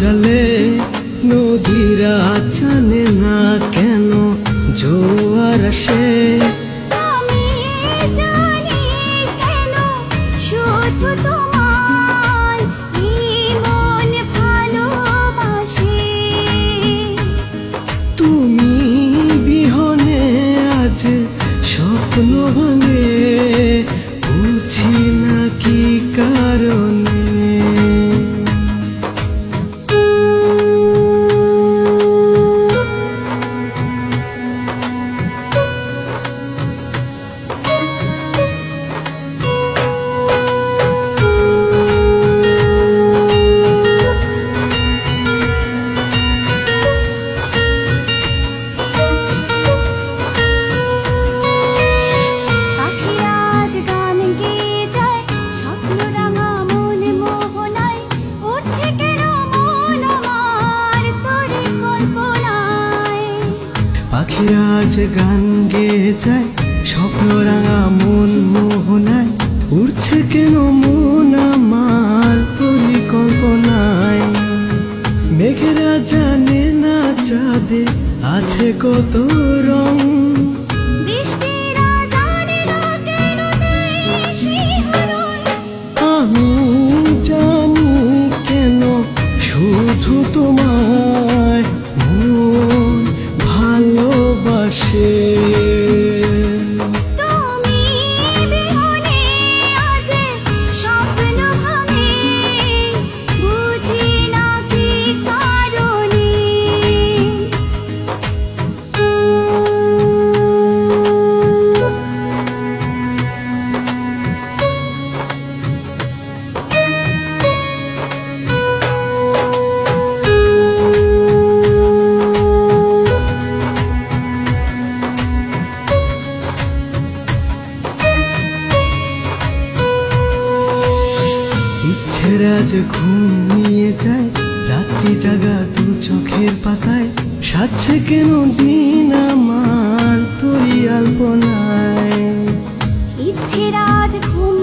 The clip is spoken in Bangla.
জলে নদীরা জানে না কেন জোয়ার আসে। আমি জানি কেন শুধু তোমার মন ভালোবাসে। তুমি বিহনে আজ স্বপ্ন ভাঙে, বুঝি না কি কারণে। পাখিরা আজ গান গেয়ে যায়, স্বপ্ন রাঙা মন মোহনায়। উড়ছে কেন মন আমার পরিকল্পনায়। মেঘেরা জানে না চাঁদে আছে কত রং। আমি জানি কেন শুধু তোমায় মন ভালোবাসে। তুমি বিহনে আজ স্বপ্ন ভাঙে, বুঝি না কি কারণে। ইচ্ছের আজ ঘুম নিয়ে যায়, রাত্রি জাগা দু চোখের পাতায়। সাজছে কেন দিন আমার তোরই আলপনায়। ইচ্ছের আজ ঘুম